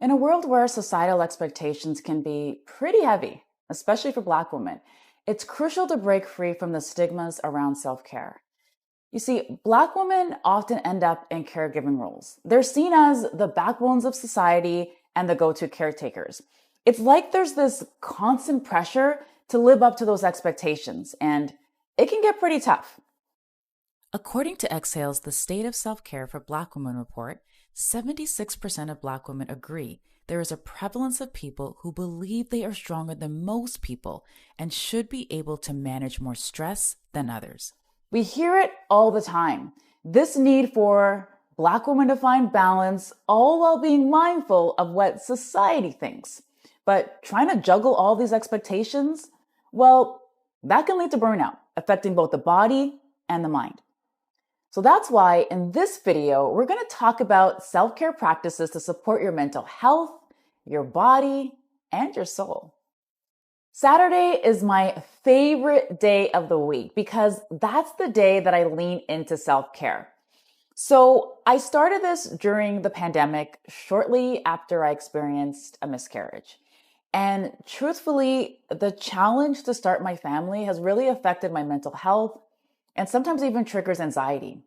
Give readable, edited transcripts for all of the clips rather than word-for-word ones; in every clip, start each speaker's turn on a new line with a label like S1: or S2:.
S1: In a world where societal expectations can be pretty heavy, especially for Black women, it's crucial to break free from the stigmas around self care. You see, Black women often end up in caregiving roles. They're seen as the backbones of society and the go to caretakers. It's like there's this constant pressure to live up to those expectations, and it can get pretty tough. According to Exhale's The State of Self-Care for Black Women report, 76% of Black women agree there is a prevalence of people who believe they are stronger than most people and should be able to manage more stress than others. We hear it all the time. This need for Black women to find balance, all while being mindful of what society thinks. But trying to juggle all these expectations, well, that can lead to burnout, affecting both the body and the mind. So that's why in this video, we're going to talk about self-care practices to support your mental health, your body, and your soul. Saturday is my favorite day of the week because that's the day that I lean into self-care. So I started this during the pandemic, shortly after I experienced a miscarriage. And truthfully, the challenge to start my family has really affected my mental health and sometimes even triggers anxiety.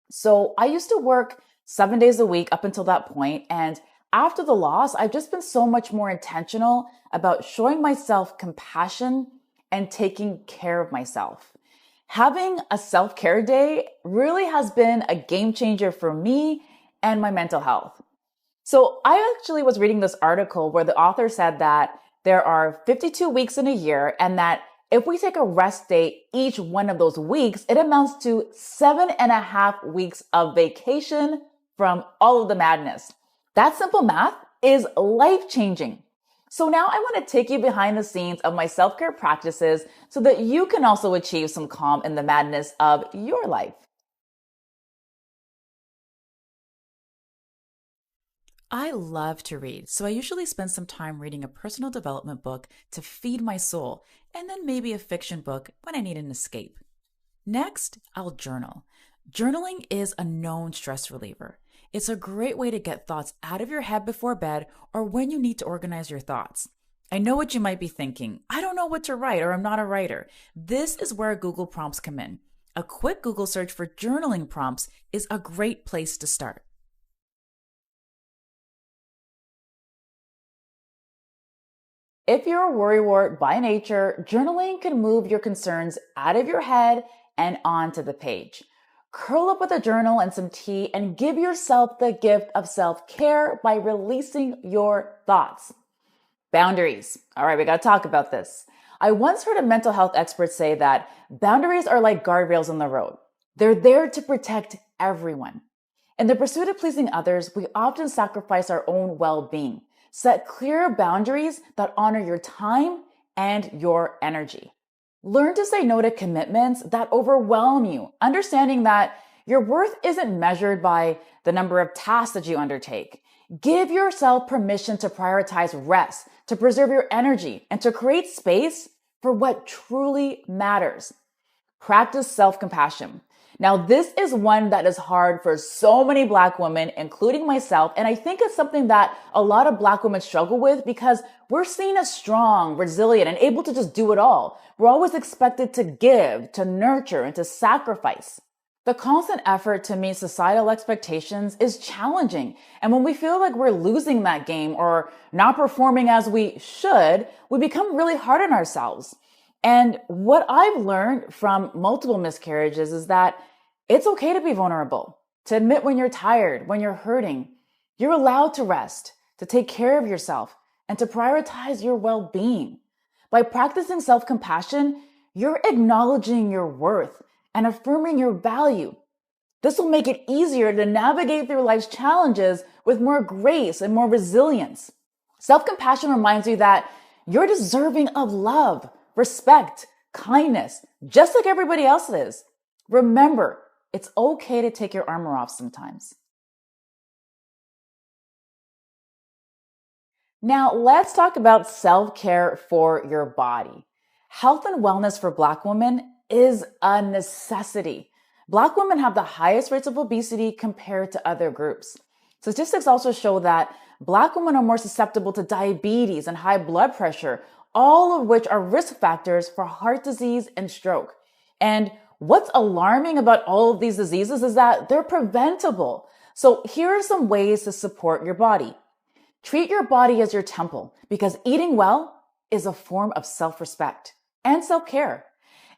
S1: So I used to work 7 days a week up until that point, and after the loss, I've just been so much more intentional about showing myself compassion and taking care of myself. Having a self-care day really has been a game changer for me and my mental health. So I actually was reading this article where the author said that there are 52 weeks in a year and that if we take a rest day each one of those weeks, it amounts to 7.5 weeks of vacation from all of the madness. That simple math is life-changing. So now I want to take you behind the scenes of my self-care practices so that you can also achieve some calm in the madness of your life. I love to read, so I usually spend some time reading a personal development book to feed my soul, and then maybe a fiction book when I need an escape. Next, I'll journal. Journaling is a known stress reliever. It's a great way to get thoughts out of your head before bed or when you need to organize your thoughts. I know what you might be thinking. I don't know what to write, or I'm not a writer. This is where Google prompts come in. A quick Google search for journaling prompts is a great place to start. If you're a worrywart by nature, journaling can move your concerns out of your head and onto the page. Curl up with a journal and some tea and give yourself the gift of self-care by releasing your thoughts. Boundaries. All right, we got to talk about this. I once heard a mental health expert say that boundaries are like guardrails on the road. They're there to protect everyone. In the pursuit of pleasing others, we often sacrifice our own well-being. Set clear boundaries that honor your time and your energy. Learn to say no to commitments that overwhelm you, understanding that your worth isn't measured by the number of tasks that you undertake. Give yourself permission to prioritize rest, to preserve your energy, and to create space for what truly matters. Practice self-compassion. Now, this is one that is hard for so many Black women, including myself. And I think it's something that a lot of Black women struggle with because we're seen as strong, resilient, and able to just do it all. We're always expected to give, to nurture, and to sacrifice. The constant effort to meet societal expectations is challenging. And when we feel like we're losing that game or not performing as we should, we become really hard on ourselves. And what I've learned from multiple miscarriages is that it's okay to be vulnerable, to admit when you're tired, when you're hurting. You're allowed to rest, to take care of yourself, and to prioritize your well-being. By practicing self-compassion, you're acknowledging your worth and affirming your value. This will make it easier to navigate through life's challenges with more grace and more resilience. Self-compassion reminds you that you're deserving of love, respect, kindness, just like everybody else is. Remember, it's okay to take your armor off sometimes. Now, let's talk about self-care for your body. Health and wellness for Black women is a necessity. Black women have the highest rates of obesity compared to other groups. Statistics also show that Black women are more susceptible to diabetes and high blood pressure, all of which are risk factors for heart disease and stroke. And what's alarming about all of these diseases is that they're preventable. So here are some ways to support your body. Treat your body as your temple, because eating well is a form of self-respect and self-care.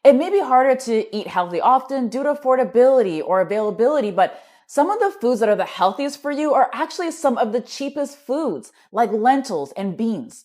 S1: It may be harder to eat healthy often due to affordability or availability, but some of the foods that are the healthiest for you are actually some of the cheapest foods, like lentils and beans.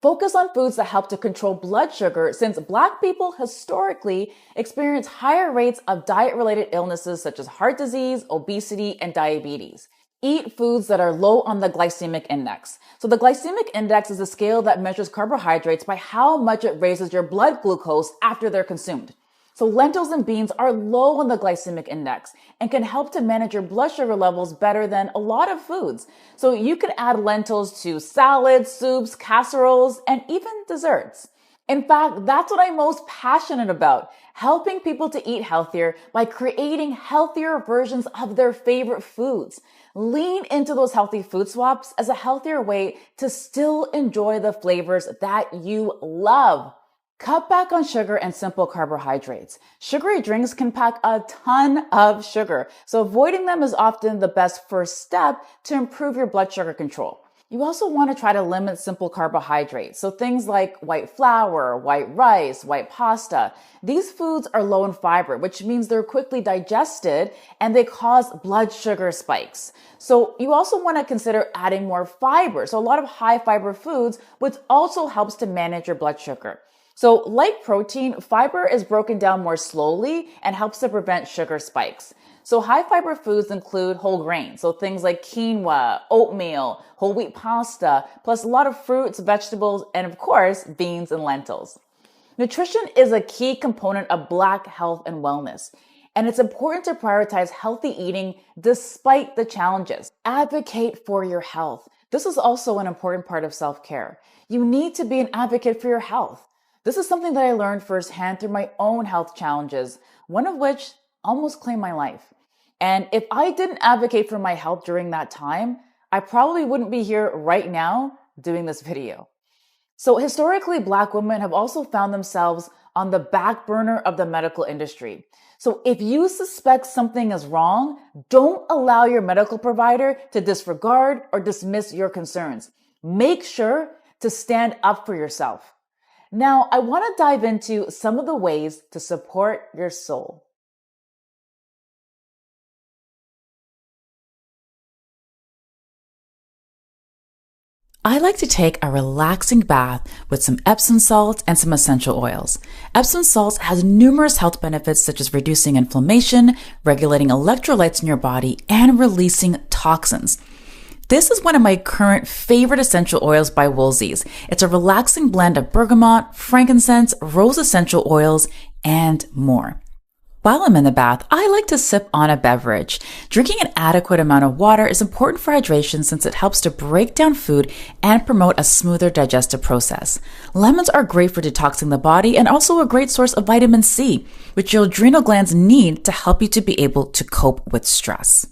S1: Focus on foods that help to control blood sugar, since Black people historically experience higher rates of diet-related illnesses such as heart disease, obesity, and diabetes. Eat foods that are low on the glycemic index. So the glycemic index is a scale that measures carbohydrates by how much it raises your blood glucose after they're consumed. So lentils and beans are low on the glycemic index and can help to manage your blood sugar levels better than a lot of foods. So you could add lentils to salads, soups, casseroles, and even desserts. In fact, that's what I'm most passionate about, helping people to eat healthier by creating healthier versions of their favorite foods. Lean into those healthy food swaps as a healthier way to still enjoy the flavors that you love. Cut back on sugar and simple carbohydrates. Sugary drinks can pack a ton of sugar, so avoiding them is often the best first step to improve your blood sugar control. You also want to try to limit simple carbohydrates, so things like white flour, white rice, white pasta. These foods are low in fiber, which means they're quickly digested and they cause blood sugar spikes. So you also want to consider adding more fiber, so a lot of high fiber foods, which also helps to manage your blood sugar. So like protein, fiber is broken down more slowly and helps to prevent sugar spikes. So high fiber foods include whole grains, so things like quinoa, oatmeal, whole wheat pasta, plus a lot of fruits, vegetables, and of course, beans and lentils. Nutrition is a key component of Black health and wellness, and it's important to prioritize healthy eating despite the challenges. Advocate for your health. This is also an important part of self-care. You need to be an advocate for your health. This is something that I learned firsthand through my own health challenges, one of which almost claimed my life. And if I didn't advocate for my health during that time, I probably wouldn't be here right now doing this video. So historically, Black women have also found themselves on the back burner of the medical industry. So if you suspect something is wrong, don't allow your medical provider to disregard or dismiss your concerns. Make sure to stand up for yourself. Now, I want to dive into some of the ways to support your soul. I like to take a relaxing bath with some Epsom salts and some essential oils. Epsom salts has numerous health benefits such as reducing inflammation, regulating electrolytes in your body, and releasing toxins. This is one of my current favorite essential oils by Woolsey's. It's a relaxing blend of bergamot, frankincense, rose essential oils, and more. While I'm in the bath, I like to sip on a beverage. Drinking an adequate amount of water is important for hydration since it helps to break down food and promote a smoother digestive process. Lemons are great for detoxing the body and also a great source of vitamin C, which your adrenal glands need to help you to be able to cope with stress.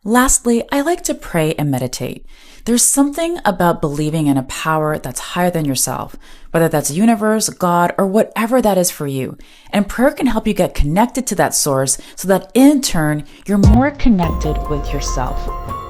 S1: Lastly, I like to pray and meditate. There's something about believing in a power that's higher than yourself, whether that's universe, God, or whatever that is for you. And prayer can help you get connected to that source so that in turn, you're more connected with yourself.